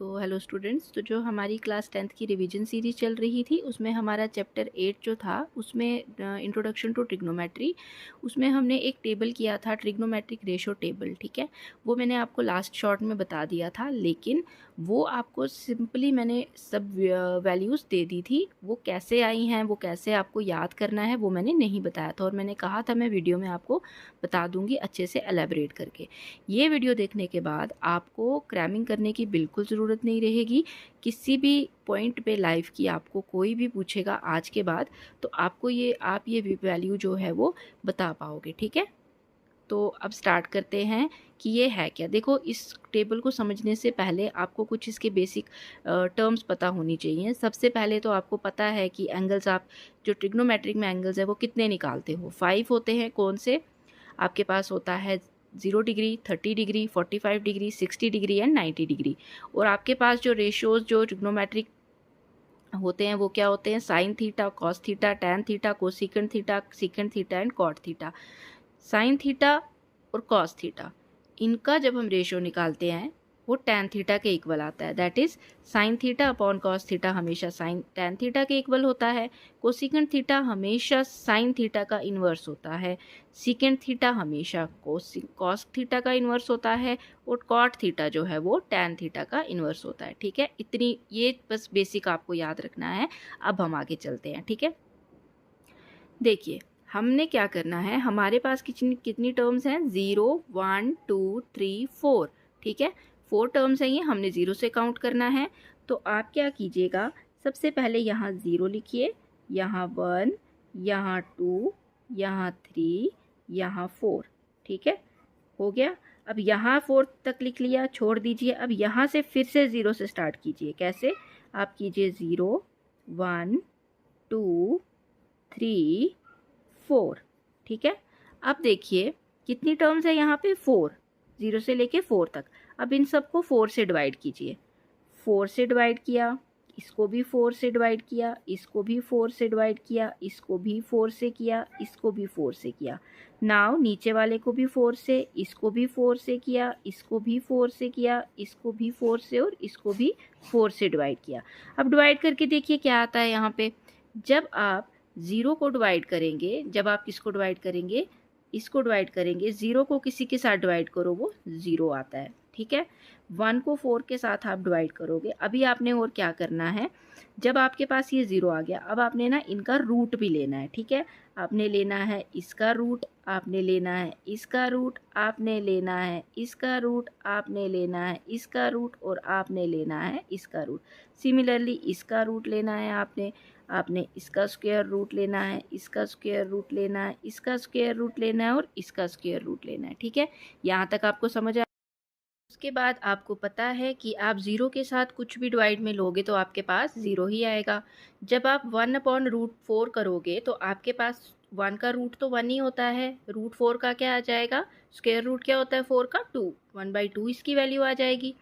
तो hello students, तो जो हमारी क्लास 10th की रिवीजन सीरीज चल रही थी उसमें हमारा चैप्टर 8 जो था उसमें इंट्रोडक्शन टू ट्रिग्नोमेट्री, उसमें हमने एक टेबल किया था ट्रिग्नोमेट्रिक रेशो टेबल। ठीक है, वो मैंने आपको लास्ट शॉर्ट में बता दिया था, लेकिन वो आपको सिंपली मैंने सब वैल्यूज़ दे दी थी। वो कैसे आई हैं, वो कैसे आपको याद करना है, वो मैंने नहीं बताया था, और मैंने कहा था मैं वीडियो में आपको बता दूंगी अच्छे से एलेबरेट करके। ये वीडियो देखने के बाद आपको क्रैमिंग करने की बिल्कुल ज़रूरत नहीं रहेगी। किसी भी पॉइंट पे लाइफ की आपको कोई भी पूछेगा आज के बाद, तो आपको आप ये वैल्यू जो है वो बता पाओगे। ठीक है, तो अब स्टार्ट करते हैं कि ये है क्या। देखो, इस टेबल को समझने से पहले आपको कुछ इसके बेसिक टर्म्स पता होनी चाहिए। सबसे पहले तो आपको पता है कि एंगल्स, आप जो ट्रिग्नोमेट्रिक में एंगल्स है वो कितने निकालते हो। 5 होते हैं। कौन से? आपके पास होता है 0 degree, 30 degree, 45 degree, 60 degree and 90 degree. और आपके पास जो रेशियोज जो ट्रिग्नोमेट्रिक होते हैं वो क्या होते हैं? Sine theta, cos theta, tan theta, cosecant theta, secant theta and cot theta. Sine theta और कॉस थीटा, इनका जब हम रेशियो निकालते हैं वो टैन थीटा के इक्वल आता है। That is sine theta upon cos theta हमेशा साइन टैन थीटा के इक्वल होता है। कोसिकेंट थीटा हमेशा साइन थीटा का इन्वर्स होता है। सीकेंट थीटा हमेशा कॉस थीटा का इन्वर्स होता है। और कॉट थीटा जो है वो टैन थीटा का इन्वर्स होता है। ठीक है, इतनी ये बस बेसिक आपको याद रखना है। अब हम आगे चलते हैं। ठीक है, देखिए हमने क्या करना है, हमारे पास कितनी कितनी टर्म्स हैं? 0, 1, 2, 3, 4। ठीक है, 4 टर्म्स हैं ये, हमने 0 से काउंट करना है। तो आप क्या कीजिएगा, सबसे पहले यहाँ 0 लिखिए, यहाँ 1, यहाँ 2, यहाँ 3, यहाँ 4। ठीक है, हो गया। अब यहाँ 4 तक लिख लिया, छोड़ दीजिए। अब यहाँ से फिर से 0 से स्टार्ट कीजिए। कैसे? आप कीजिए 0, 1, 2, 3, 4। ठीक है, अब देखिए कितनी टर्म्स है यहाँ पे? 4, 0 से लेके 4 तक। अब इन सबको 4 से डिवाइड कीजिए। 4 से डिवाइड किया, इसको भी 4 से डिवाइड किया, इसको भी 4 से डिवाइड किया, इसको भी 4 से किया, इसको भी 4 से किया। नाउ नीचे वाले को भी 4 से, इसको भी 4 से किया, इसको भी 4 से किया, इसको भी 4 से, और इसको भी 4 से डिवाइड किया। अब डिवाइड करके देखिए क्या आता है यहाँ पे। जब आप 0 को डिवाइड करेंगे, जब आप किसको डिवाइड करेंगे? इसको डिवाइड करेंगे। 0 को किसी के साथ डिवाइड करो वो 0 आता है। ठीक है, 1 को 4 के साथ आप डिवाइड करोगे। अभी आपने और क्या करना है, जब आपके पास ये 0 आ गया, अब आपने ना इनका रूट भी लेना है। ठीक है, आपने लेना है इसका रूट, आपने लेना है इसका रूट, आपने लेना है इसका रूट, आपने लेना है इसका रूट, और आपने लेना है इसका रूट। सिमिलरली इसका रूट लेना है आपने, आपने इसका स्क्वायर रूट लेना है, इसका स्क्वायर रूट लेना है, इसका स्क्वायर रूट लेना है, और इसका स्क्वायर रूट लेना है। ठीक है, यहाँ तक आपको समझ आ। उसके बाद आपको पता है कि आप 0 के साथ कुछ भी डिवाइड में लोगे तो आपके पास 0 ही आएगा। जब आप 1/√4 करोगे तो आपके पास 1 का रूट तो 1 ही होता है, √4 का क्या आ जाएगा? स्क्वायर रूट क्या होता है 4 का? 2, 1/2 इसकी वैल्यू आ जाएगी।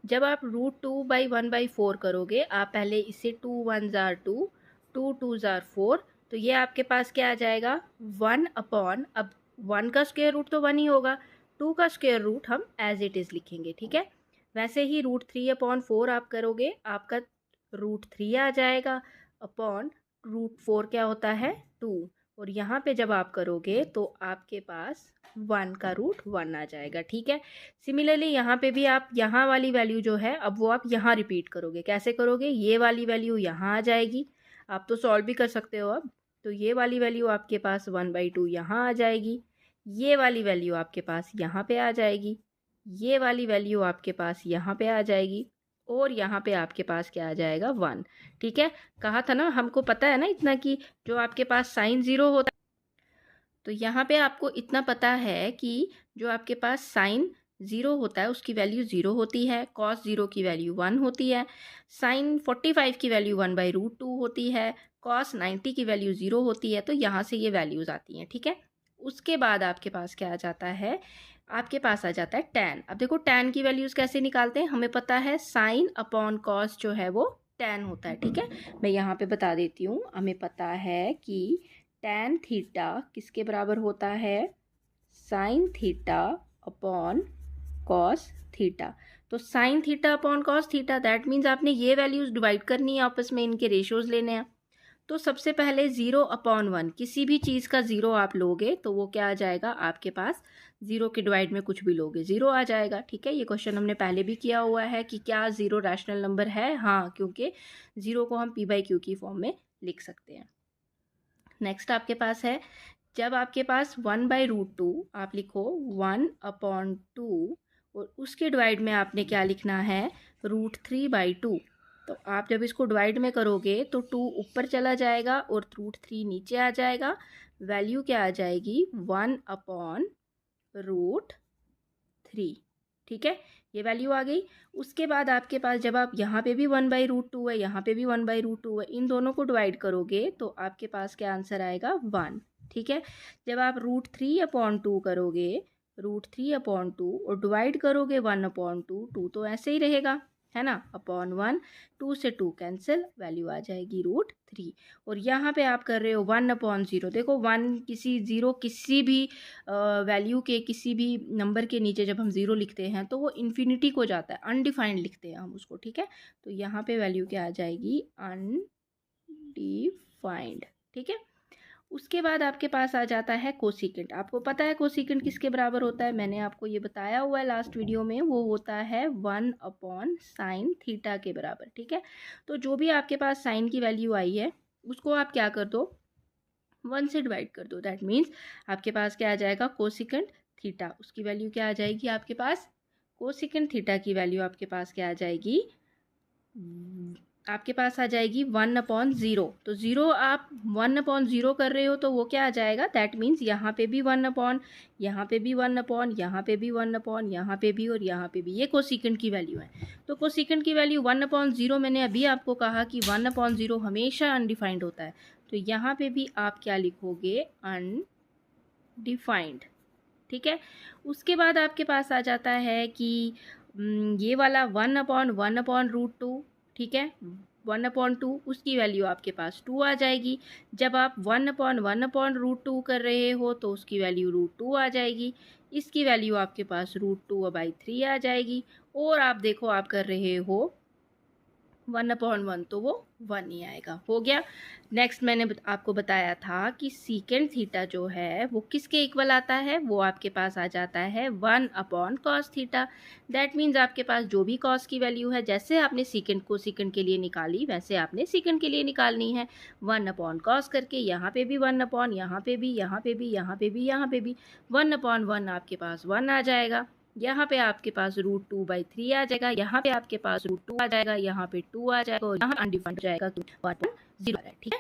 जब आप √2/1/4 करोगे, आप पहले इसे 2 1 जार 2, 2 2 जार 4, तो ये आपके पास क्या आ जाएगा? 1 अपॉन, अब 1 का स्क्वायर रूट तो 1 ही होगा, 2 का स्क्वायर रूट हम एज इट इज़ लिखेंगे। ठीक है, वैसे ही √3/4 आप करोगे, आपका √3 आ जाएगा, अपॉन √4 क्या होता है? 2। और यहाँ पे जब आप करोगे तो आपके पास 1 का रूट 1 आ जाएगा। ठीक है, सिमिलरली यहाँ पे भी आप यहाँ वाली वैल्यू जो है, अब वो आप यहाँ रिपीट करोगे। कैसे करोगे? ये वाली वैल्यू यहाँ आ जाएगी, आप तो सॉल्व भी कर सकते हो अब। तो ये वाली वैल्यू आपके पास 1/2 यहाँ आ जाएगी, ये वाली वैल्यू आपके पास यहाँ पे आ जाएगी, ये वाली वैल्यू आपके पास यहाँ पे आ जाएगी, और यहाँ पे आपके पास क्या आ जाएगा? 1। ठीक है, कहा था ना, हमको पता है ना इतना कि जो आपके पास साइन 0 होता है, तो यहाँ पे आपको इतना पता है कि जो आपके पास साइन 0 होता है उसकी वैल्यू 0 होती है, कॉस 0 की वैल्यू 1 होती है, साइन 45 की वैल्यू 1/√2 होती है, कॉस 90 की वैल्यू 0 होती है। तो यहाँ से ये वैल्यूज़ आती हैं। ठीक है, उसके बाद आपके पास क्या आ जाता है? आपके पास आ जाता है टैन। अब देखो टैन की वैल्यूज़ कैसे निकालते हैं, हमें पता है साइन अपॉन कॉस जो है वो टैन होता है। ठीक है, मैं यहाँ पे बता देती हूँ, हमें पता है कि टैन थीटा किसके बराबर होता है? Sine theta upon cos theta. तो sine theta upon cos theta, that means आपने ये वैल्यूज़ डिवाइड करनी है आपस में, इनके रेशियोज़ लेने हैं। तो सबसे पहले 0/1, किसी भी चीज़ का 0 आप लोगे तो वो क्या आ जाएगा आपके पास, 0 के डिवाइड में कुछ भी लोगे 0 आ जाएगा। ठीक है, ये क्वेश्चन हमने पहले भी किया हुआ है कि क्या 0 रैशनल नंबर है। हाँ, क्योंकि 0 को हम p/q की फॉर्म में लिख सकते हैं। नेक्स्ट आपके पास है, जब आपके पास 1/√2 आप लिखो 1/2 और उसके डिवाइड में आपने क्या लिखना है, √3/2। तो आप जब इसको डिवाइड में करोगे तो 2 ऊपर चला जाएगा और √3 नीचे आ जाएगा। वैल्यू क्या आ जाएगी, 1/√3। ठीक है, ये वैल्यू आ गई। उसके बाद आपके पास जब आप यहाँ पे भी 1/√2 है, यहाँ पे भी 1/√2 है, इन दोनों को डिवाइड करोगे तो आपके पास क्या आंसर आएगा, 1। ठीक है, जब आप √3/2 करोगे, √3/2 और डिवाइड करोगे 1/2, 2 तो ऐसे ही रहेगा, है ना, अपॉन 1, 2 से 2 कैंसिल, वैल्यू आ जाएगी √3। और यहाँ पे आप कर रहे हो 1/0। देखो 1 किसी 0 किसी भी वैल्यू के किसी भी नंबर के नीचे जब हम 0 लिखते हैं तो वो इन्फिनिटी को जाता है, अनडिफाइंड लिखते हैं हम उसको। ठीक है, तो यहाँ पे वैल्यू क्या आ जाएगी, अनडिफाइंड। ठीक है, उसके बाद आपके पास आ जाता है कोसिकेंट। आपको पता है कोसिकेंट किसके बराबर होता है, मैंने आपको ये बताया हुआ है लास्ट वीडियो में, वो होता है 1/sin थीटा के बराबर। ठीक है, तो जो भी आपके पास साइन की वैल्यू आई है उसको आप क्या कर दो, 1 से डिवाइड कर दो। दैट मीन्स आपके पास क्या आ जाएगा, कोसिकेंट थीटा, उसकी वैल्यू क्या आ जाएगी आपके पास, कोसिकेंट थीटा की वैल्यू आपके पास क्या आ जाएगी, आपके पास आ जाएगी 1/0। तो 0 आप 1/0 कर रहे हो तो वो क्या आ जाएगा, दैट मीन्स यहाँ पे भी 1/, यहाँ पे भी 1/, यहाँ पे भी 1/, यहाँ पे भी और यहाँ पे भी, ये कोसिकेंट की वैल्यू है। तो कोसिकेंट की वैल्यू 1/0, मैंने अभी आपको कहा कि 1/0 हमेशा अनडिफाइंड होता है, तो यहाँ पे भी आप क्या लिखोगे, अनडिफाइंड। ठीक है, उसके बाद आपके पास आ जाता है कि ये वाला 1/1/√2। ठीक है, 1/2, उसकी वैल्यू आपके पास 2 आ जाएगी। जब आप 1/1/√2 कर रहे हो तो उसकी वैल्यू √2 आ जाएगी। इसकी वैल्यू आपके पास √2/3 आ जाएगी। और आप देखो आप कर रहे हो 1/1 तो वो 1 ही आएगा, हो गया। नेक्स्ट मैंने आपको बताया था कि सीकेंट थीटा जो है वो किसके इक्वल आता है, वो आपके पास आ जाता है 1/cos थीटा। दैट मीन्स आपके पास जो भी कॉस की वैल्यू है, जैसे आपने सीकेंट को सीकेंट के लिए निकाली वैसे आपने सीकेंट के लिए निकालनी है। 1/cos करके यहाँ पे भी 1/, यहाँ पे भी, यहाँ पे भी, यहाँ पे भी, यहाँ पे भी 1/1 आपके पास 1 आ जाएगा। यहाँ पे आपके पास √2/3 आ जाएगा, यहाँ पे आपके पास √2 आ जाएगा, यहाँ पे 2 आ जाएगा और यहाँ अनडिफाइंड जाएगा तो 1/0 है। ठीक है,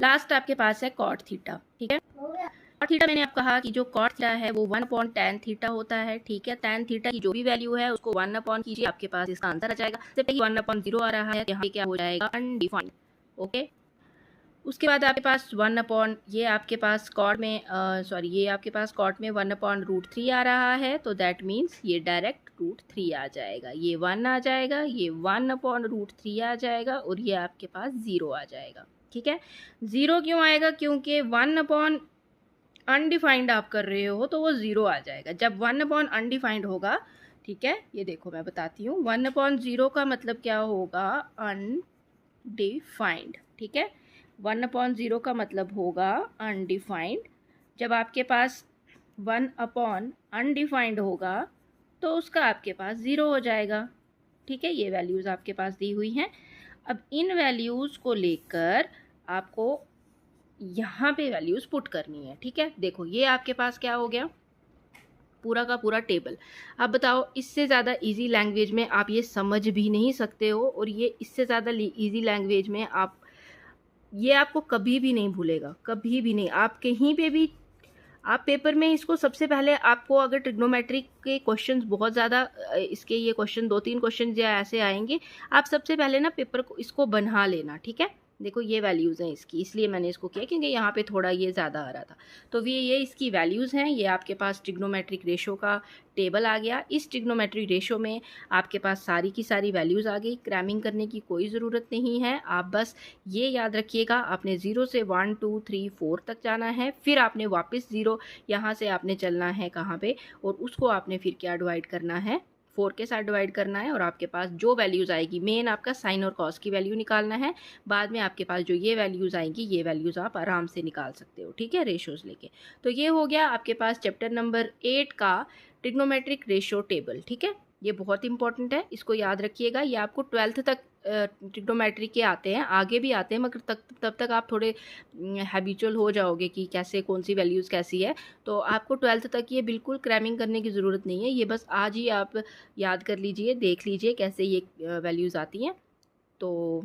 लास्ट आपके पास है कॉट थीटा। ठीक है, कॉट थीटा मैंने आपको कहा कि जो कॉट थीटा है वो 1/tan थीटा होता है। ठीक है, tan थीटा की जो भी वैल्यू है उसको 1 कीजिए, आपके पास इसका आंसर आ जाएगा। जैसे पहले 1/0 आ रहा है, यहाँ क्या हो जाएगा, अनडिफाइंड। ओके, उसके बाद आपके पास 1/, ये आपके पास कॉट में ये आपके पास कॉट में 1/√3 आ रहा है, तो दैट मीन्स ये डायरेक्ट √3 आ जाएगा, ये 1 आ जाएगा, ये 1/√3 आ जाएगा और ये आपके पास 0 आ जाएगा। ठीक है, 0 क्यों आएगा, क्योंकि 1/ अनडिफाइंड आप कर रहे हो तो वो 0 आ जाएगा। जब 1/ अनडिफाइंड होगा, ठीक है, ये देखो मैं बताती हूँ, 1/0 का मतलब क्या होगा, अनडिफाइंड। ठीक है, 1/0 का मतलब होगा अनडिफाइंड। जब आपके पास 1/ अनडिफाइंड होगा तो उसका आपके पास 0 हो जाएगा। ठीक है, ये वैल्यूज़ आपके पास दी हुई हैं। अब इन वैल्यूज़ को लेकर आपको यहाँ पे वैल्यूज़ पुट करनी है। ठीक है, देखो ये आपके पास क्या हो गया, पूरा का पूरा टेबल। अब बताओ, इससे ज़्यादा इजी लैंग्वेज में आप ये समझ भी नहीं सकते हो, और ये इससे ज़्यादा इजी लैंग्वेज में आप ये आपको कभी भी नहीं भूलेगा, कभी भी नहीं। आप कहीं पे भी आप पेपर में इसको सबसे पहले आपको अगर ट्रिग्नोमेट्रिक के क्वेश्चंस बहुत ज़्यादा इसके ये क्वेश्चन 2-3 क्वेश्चन या ऐसे आएंगे, आप सबसे पहले ना पेपर को इसको बना लेना। ठीक है, देखो ये वैल्यूज़ हैं इसकी, इसलिए मैंने इसको किया क्योंकि यहाँ पे थोड़ा ये ज़्यादा आ रहा था। तो ये इसकी वैल्यूज़ हैं। ये आपके पास ट्रिग्नोमेट्रिक रेशो का टेबल आ गया। इस ट्रिग्नोमेट्रिक रेशो में आपके पास सारी की सारी वैल्यूज़ आ गई। क्रैमिंग करने की कोई ज़रूरत नहीं है। आप बस ये याद रखिएगा, आपने 0 से 1 2 3 4 तक जाना है, फिर आपने वापस 0 यहाँ से आपने चलना है कहाँ पे, और उसको आपने फिर क्या डिवाइड करना है, 4 के साथ डिवाइड करना है। और आपके पास जो वैल्यूज़ आएगी, मेन आपका साइन और कॉस की वैल्यू निकालना है। बाद में आपके पास जो ये वैल्यूज़ आएंगी, ये वैल्यूज़ आप आराम से निकाल सकते हो, ठीक है, रेशोज़ लेके। तो ये हो गया आपके पास चैप्टर नंबर 8 का ट्रिग्नोमेट्रिक रेशो टेबल, ठीक है। ये बहुत इंपॉर्टेंट है, इसको याद रखिएगा। ये आपको 12th तक ट्रिग्नोमेट्री के आते हैं, आगे भी आते हैं, मगर तब तक आप थोड़े हैबिचुअल हो जाओगे कि कैसे कौन सी वैल्यूज़ कैसी है। तो आपको 12th तक ये बिल्कुल क्रैमिंग करने की ज़रूरत नहीं है। ये बस आज ही आप याद कर लीजिए, देख लीजिए कैसे ये वैल्यूज़ आती हैं। तो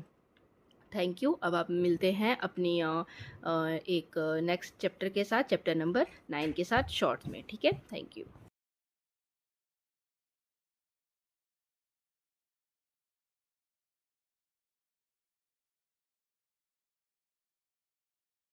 थैंक यू। अब आप मिलते हैं अपनी एक नेक्स्ट चैप्टर के साथ, चैप्टर नंबर 9 के साथ शॉर्ट्स में, ठीक है। Thank you.